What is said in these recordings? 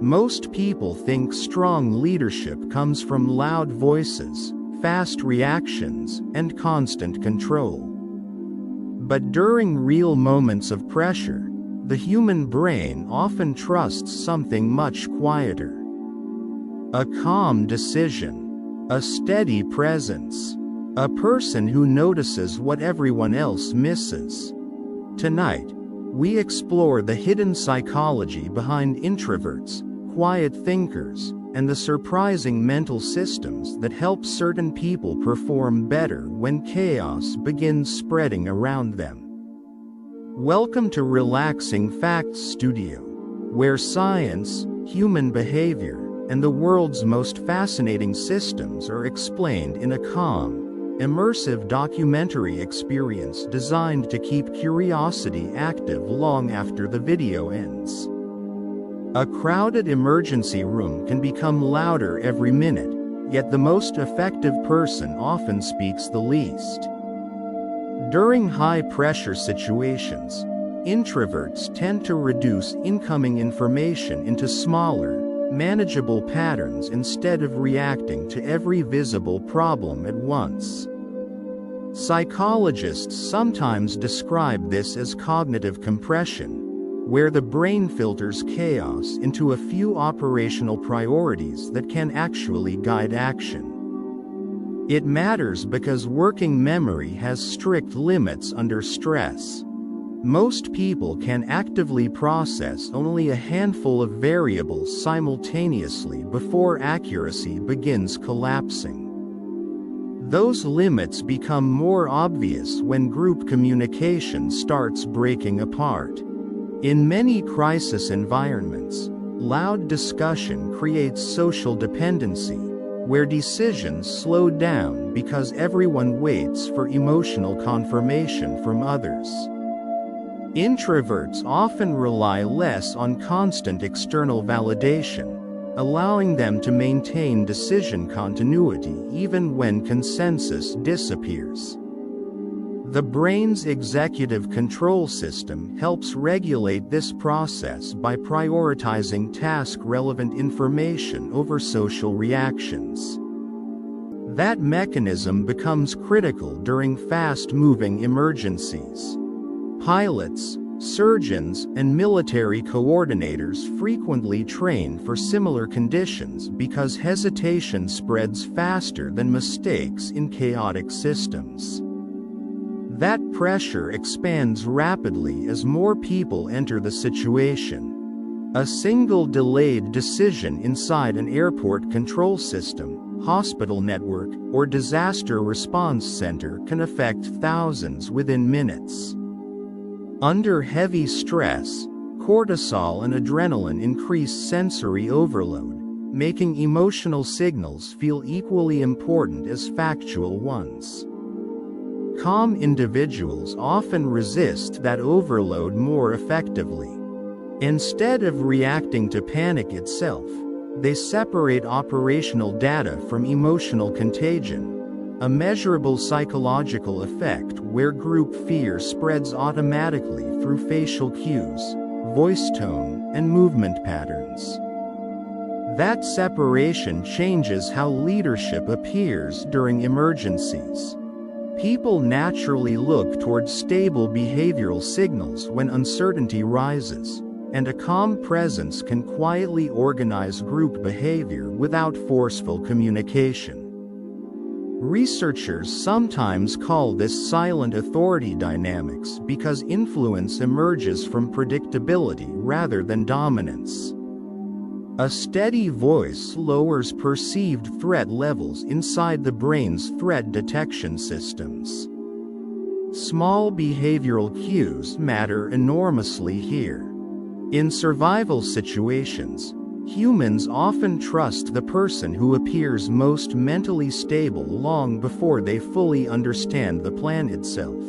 Most people think strong leadership comes from loud voices, fast reactions, and constant control. But during real moments of pressure, the human brain often trusts something much quieter. A calm decision, a steady presence, a person who notices what everyone else misses. Tonight, we explore the hidden psychology behind introverts, quiet thinkers, and the surprising mental systems that help certain people perform better when chaos begins spreading around them. Welcome to Relaxing Facts Studio, where science, human behavior, and the world's most fascinating systems are explained in a calm, immersive documentary experience designed to keep curiosity active long after the video ends. A crowded emergency room can become louder every minute, yet the most effective person often speaks the least. During high-pressure situations, introverts tend to reduce incoming information into smaller, manageable patterns instead of reacting to every visible problem at once. Psychologists sometimes describe this as cognitive compression, where the brain filters chaos into a few operational priorities that can actually guide action. It matters because working memory has strict limits under stress. Most people can actively process only a handful of variables simultaneously before accuracy begins collapsing. Those limits become more obvious when group communication starts breaking apart. In many crisis environments, loud discussion creates social dependency, where decisions slow down because everyone waits for emotional confirmation from others. Introverts often rely less on constant external validation, allowing them to maintain decision continuity even when consensus disappears. The brain's executive control system helps regulate this process by prioritizing task-relevant information over social reactions. That mechanism becomes critical during fast-moving emergencies. Pilots, surgeons, and military coordinators frequently train for similar conditions because hesitation spreads faster than mistakes in chaotic systems. That pressure expands rapidly as more people enter the situation. A single delayed decision inside an airport control system, hospital network, or disaster response center can affect thousands within minutes. Under heavy stress, cortisol and adrenaline increase sensory overload, making emotional signals feel equally important as factual ones. Calm individuals often resist that overload more effectively. Instead of reacting to panic itself, they separate operational data from emotional contagion, a measurable psychological effect where group fear spreads automatically through facial cues, voice tone, and movement patterns. That separation changes how leadership appears during emergencies. People naturally look toward stable behavioral signals when uncertainty rises, and a calm presence can quietly organize group behavior without forceful communication. Researchers sometimes call this silent authority dynamics because influence emerges from predictability rather than dominance. A steady voice lowers perceived threat levels inside the brain's threat detection systems. Small behavioral cues matter enormously here. In survival situations, humans often trust the person who appears most mentally stable long before they fully understand the plan itself.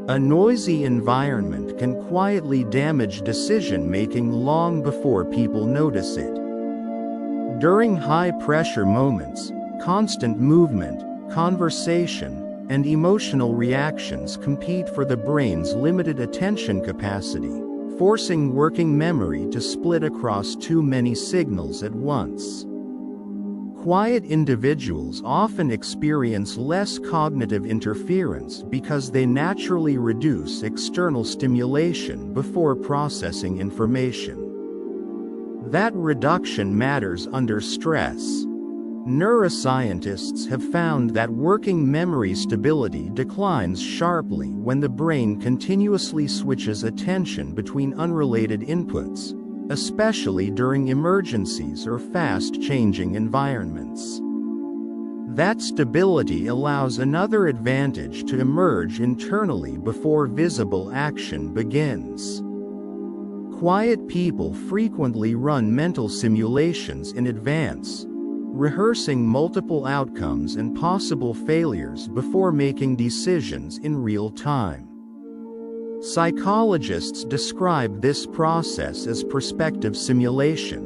A noisy environment can quietly damage decision-making long before people notice it. During high-pressure moments, constant movement, conversation, and emotional reactions compete for the brain's limited attention capacity, forcing working memory to split across too many signals at once. Quiet individuals often experience less cognitive interference because they naturally reduce external stimulation before processing information. That reduction matters under stress. Neuroscientists have found that working memory stability declines sharply when the brain continuously switches attention between unrelated inputs, especially during emergencies or fast-changing environments. That stability allows another advantage to emerge internally before visible action begins. Quiet people frequently run mental simulations in advance, rehearsing multiple outcomes and possible failures before making decisions in real time. Psychologists describe this process as perspective simulation,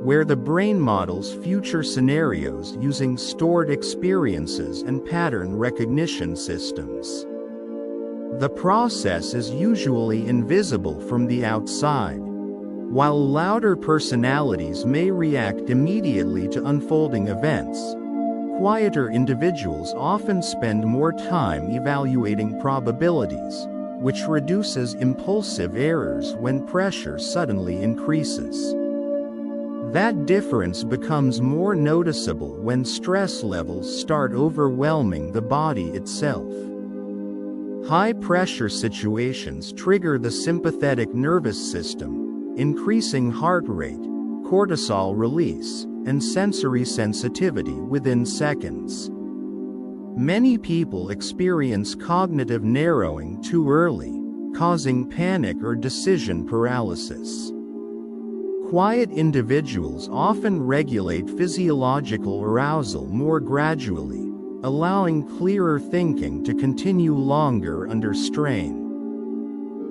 where the brain models future scenarios using stored experiences and pattern recognition systems. The process is usually invisible from the outside. While louder personalities may react immediately to unfolding events, quieter individuals often spend more time evaluating probabilities, which reduces impulsive errors when pressure suddenly increases. That difference becomes more noticeable when stress levels start overwhelming the body itself. High-pressure situations trigger the sympathetic nervous system, increasing heart rate, cortisol release, and sensory sensitivity within seconds. Many people experience cognitive narrowing too early, causing panic or decision paralysis. Quiet individuals often regulate physiological arousal more gradually, allowing clearer thinking to continue longer under strain.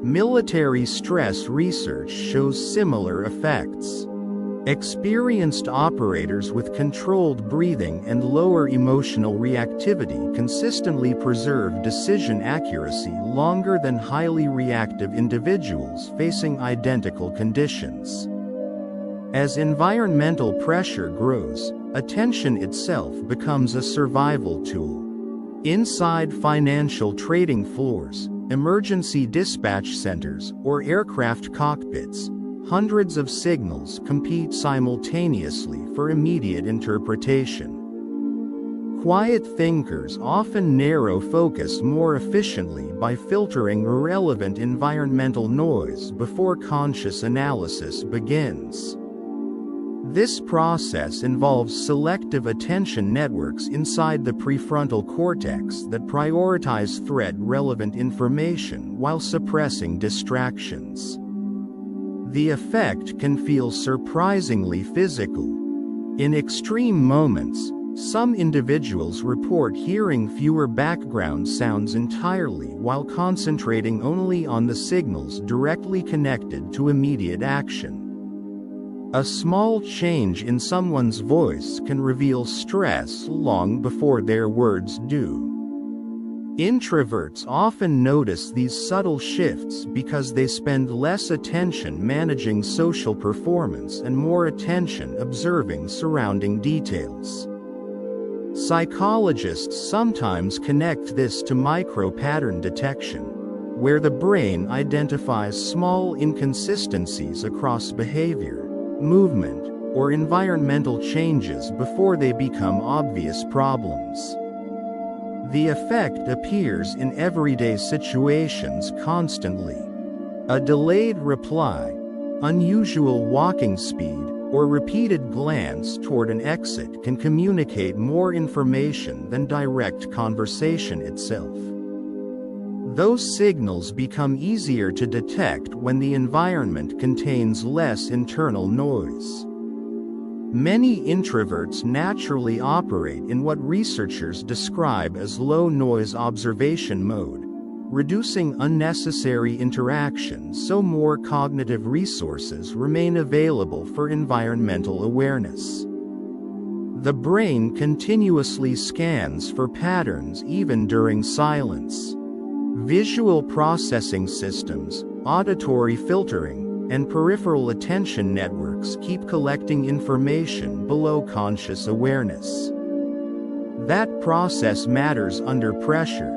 Military stress research shows similar effects. Experienced operators with controlled breathing and lower emotional reactivity consistently preserve decision accuracy longer than highly reactive individuals facing identical conditions. As environmental pressure grows, attention itself becomes a survival tool. Inside financial trading floors, emergency dispatch centers, or aircraft cockpits, hundreds of signals compete simultaneously for immediate interpretation. Quiet thinkers often narrow focus more efficiently by filtering irrelevant environmental noise before conscious analysis begins. This process involves selective attention networks inside the prefrontal cortex that prioritize threat-relevant information while suppressing distractions. The effect can feel surprisingly physical. In extreme moments, some individuals report hearing fewer background sounds entirely while concentrating only on the signals directly connected to immediate action. A small change in someone's voice can reveal stress long before their words do. Introverts often notice these subtle shifts because they spend less attention managing social performance and more attention observing surrounding details. Psychologists sometimes connect this to micro-pattern detection, where the brain identifies small inconsistencies across behavior, movement, or environmental changes before they become obvious problems. The effect appears in everyday situations constantly. A delayed reply, unusual walking speed, or repeated glance toward an exit can communicate more information than direct conversation itself. Those signals become easier to detect when the environment contains less internal noise. Many introverts naturally operate in what researchers describe as low-noise observation mode, reducing unnecessary interaction so more cognitive resources remain available for environmental awareness. The brain continuously scans for patterns even during silence. Visual processing systems, auditory filtering, and peripheral attention networks keep collecting information below conscious awareness. That process matters under pressure.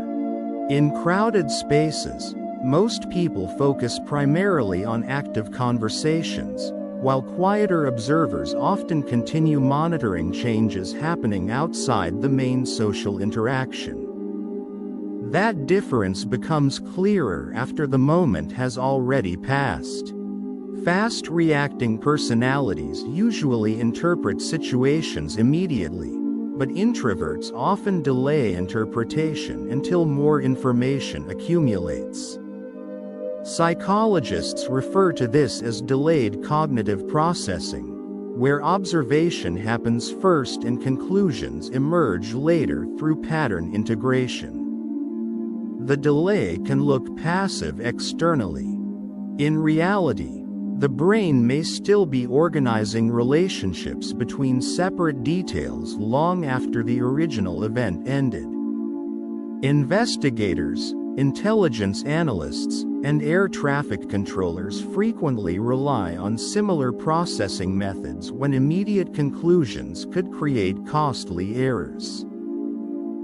In crowded spaces, most people focus primarily on active conversations, while quieter observers often continue monitoring changes happening outside the main social interaction. That difference becomes clearer after the moment has already passed. Fast-reacting personalities usually interpret situations immediately, but introverts often delay interpretation until more information accumulates. Psychologists refer to this as delayed cognitive processing, where observation happens first and conclusions emerge later through pattern integration. The delay can look passive externally. In reality, the brain may still be organizing relationships between separate details long after the original event ended. Investigators, intelligence analysts, and air traffic controllers frequently rely on similar processing methods when immediate conclusions could create costly errors.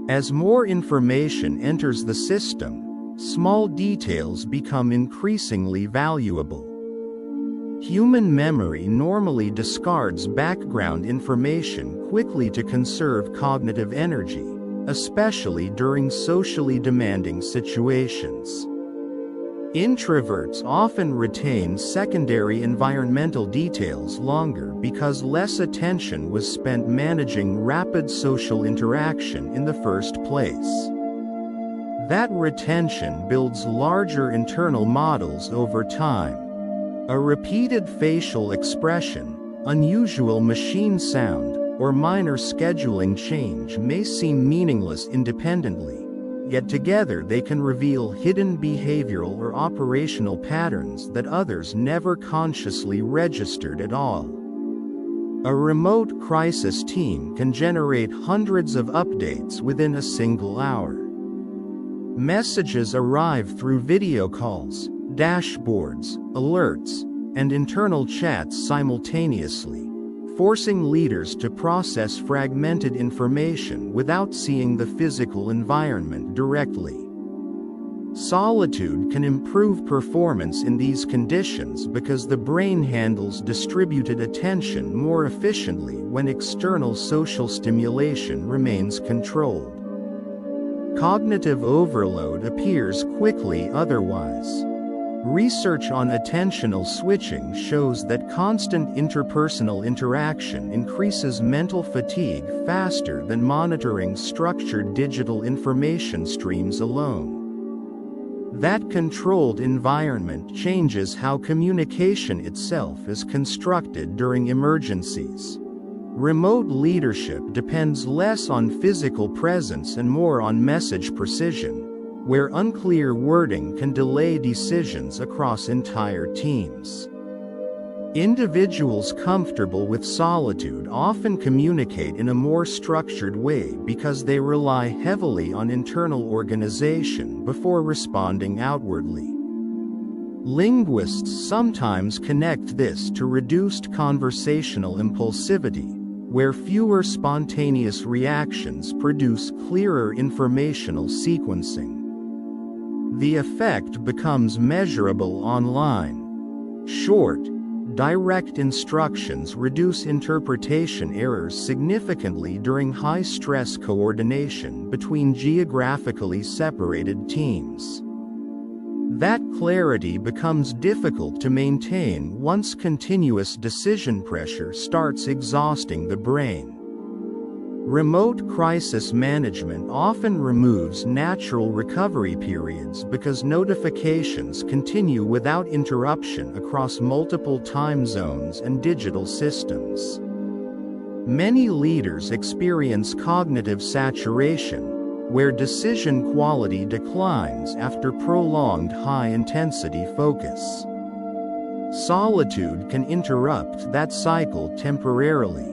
As more information enters the system, small details become increasingly valuable. Human memory normally discards background information quickly to conserve cognitive energy, especially during socially demanding situations. Introverts often retain secondary environmental details longer because less attention was spent managing rapid social interaction in the first place. That retention builds larger internal models over time. A repeated facial expression, unusual machine sound, or minor scheduling change may seem meaningless independently, yet together they can reveal hidden behavioral or operational patterns that others never consciously registered at all. A remote crisis team can generate hundreds of updates within a single hour. Messages arrive through video calls, dashboards, alerts, and internal chats simultaneously, forcing leaders to process fragmented information without seeing the physical environment directly. Solitude can improve performance in these conditions because the brain handles distributed attention more efficiently when external social stimulation remains controlled. Cognitive overload appears quickly otherwise. Research on attentional switching shows that constant interpersonal interaction increases mental fatigue faster than monitoring structured digital information streams alone. That controlled environment changes how communication itself is constructed during emergencies. Remote leadership depends less on physical presence and more on message precision, where unclear wording can delay decisions across entire teams. Individuals comfortable with solitude often communicate in a more structured way because they rely heavily on internal organization before responding outwardly. Linguists sometimes connect this to reduced conversational impulsivity, where fewer spontaneous reactions produce clearer informational sequencing. The effect becomes measurable online. Short, direct instructions reduce interpretation errors significantly during high-stress coordination between geographically separated teams. That clarity becomes difficult to maintain once continuous decision pressure starts exhausting the brain. Remote crisis management often removes natural recovery periods because notifications continue without interruption across multiple time zones and digital systems. Many leaders experience cognitive saturation, where decision quality declines after prolonged high-intensity focus. Solitude can interrupt that cycle temporarily.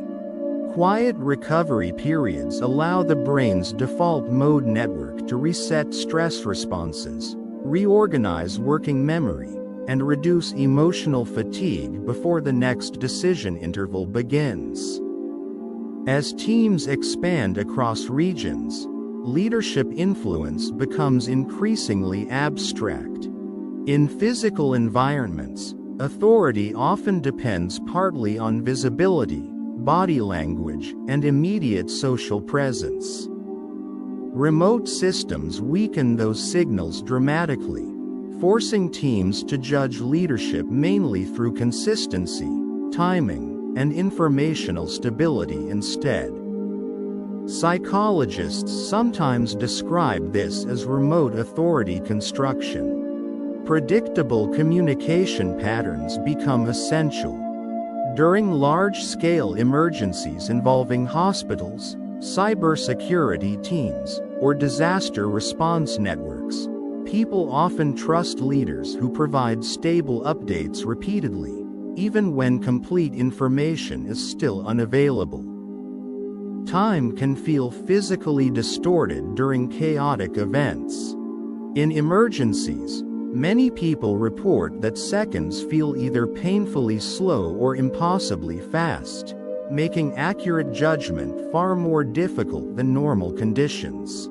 Quiet recovery periods allow the brain's default mode network to reset stress responses, reorganize working memory, and reduce emotional fatigue before the next decision interval begins. As teams expand across regions, leadership influence becomes increasingly abstract. In physical environments, authority often depends partly on visibility, body language, and immediate social presence. Remote systems weaken those signals dramatically, forcing teams to judge leadership mainly through consistency, timing, and informational stability instead. Psychologists sometimes describe this as remote authority construction. Predictable communication patterns become essential. During large-scale emergencies involving hospitals, cybersecurity teams, or disaster response networks, people often trust leaders who provide stable updates repeatedly, even when complete information is still unavailable. Time can feel physically distorted during chaotic events. In emergencies, many people report that seconds feel either painfully slow or impossibly fast, making accurate judgment far more difficult than normal conditions.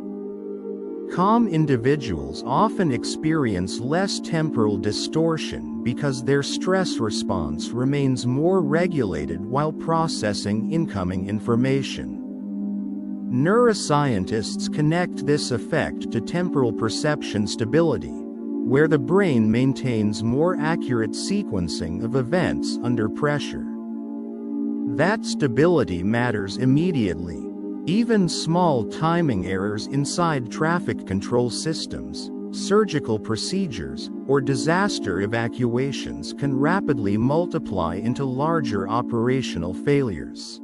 Calm individuals often experience less temporal distortion because their stress response remains more regulated while processing incoming information. Neuroscientists connect this effect to temporal perception stability, where the brain maintains more accurate sequencing of events under pressure. That stability matters immediately. Even small timing errors inside traffic control systems, surgical procedures, or disaster evacuations can rapidly multiply into larger operational failures.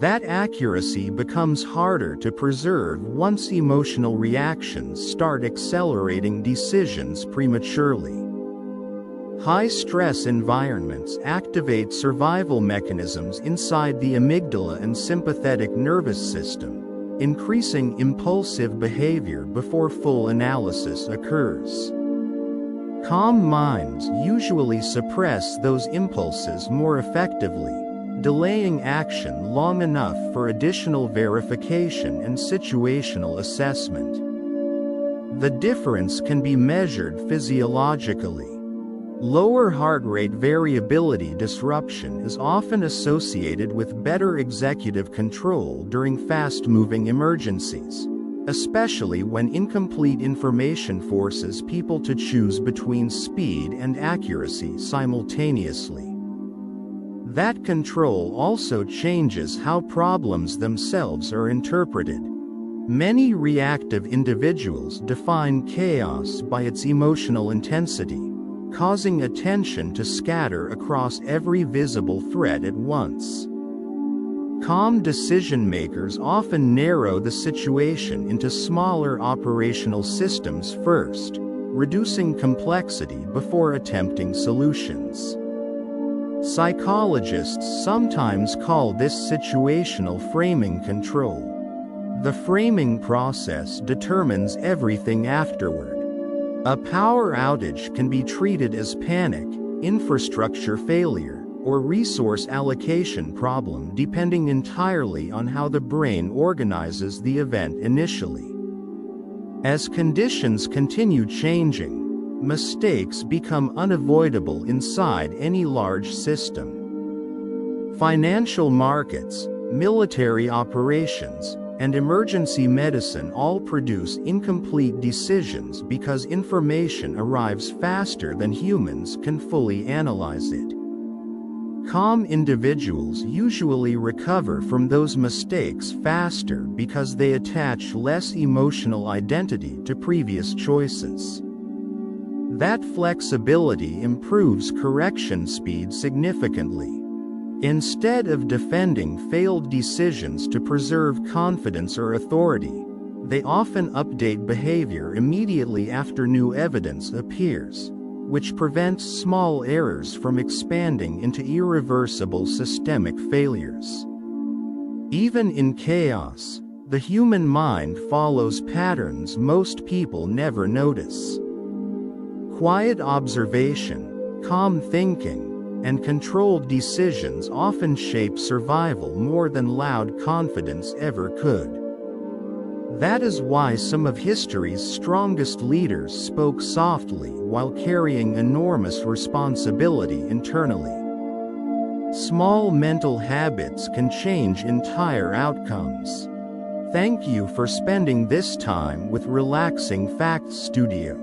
That accuracy becomes harder to preserve once emotional reactions start accelerating decisions prematurely. High-stress environments activate survival mechanisms inside the amygdala and sympathetic nervous system, increasing impulsive behavior before full analysis occurs. Calm minds usually suppress those impulses more effectively, delaying action long enough for additional verification and situational assessment. The difference can be measured physiologically. Lower heart rate variability disruption is often associated with better executive control during fast-moving emergencies, especially when incomplete information forces people to choose between speed and accuracy simultaneously. That control also changes how problems themselves are interpreted. Many reactive individuals define chaos by its emotional intensity, causing attention to scatter across every visible threat at once. Calm decision-makers often narrow the situation into smaller operational systems first, reducing complexity before attempting solutions. Psychologists sometimes call this situational framing control. The framing process determines everything afterward. A power outage can be treated as panic, infrastructure failure, or resource allocation problem depending entirely on how the brain organizes the event initially. As conditions continue changing, mistakes become unavoidable inside any large system. Financial markets, military operations, and emergency medicine all produce incomplete decisions because information arrives faster than humans can fully analyze it. Calm individuals usually recover from those mistakes faster because they attach less emotional identity to previous choices. That flexibility improves correction speed significantly. Instead of defending failed decisions to preserve confidence or authority, they often update behavior immediately after new evidence appears, which prevents small errors from expanding into irreversible systemic failures. Even in chaos, the human mind follows patterns most people never notice. Quiet observation, calm thinking, and controlled decisions often shape survival more than loud confidence ever could. That is why some of history's strongest leaders spoke softly while carrying enormous responsibility internally. Small mental habits can change entire outcomes. Thank you for spending this time with Relaxing Facts Studio.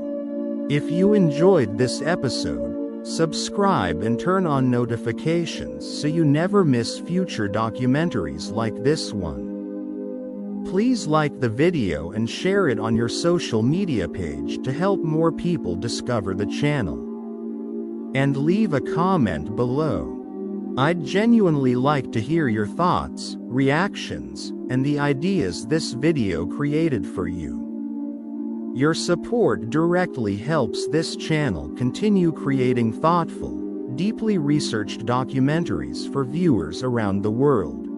If you enjoyed this episode, subscribe and turn on notifications so you never miss future documentaries like this one. Please like the video and share it on your social media page to help more people discover the channel. And leave a comment below. I'd genuinely like to hear your thoughts, reactions, and the ideas this video created for you. Your support directly helps this channel continue creating thoughtful, deeply researched documentaries for viewers around the world.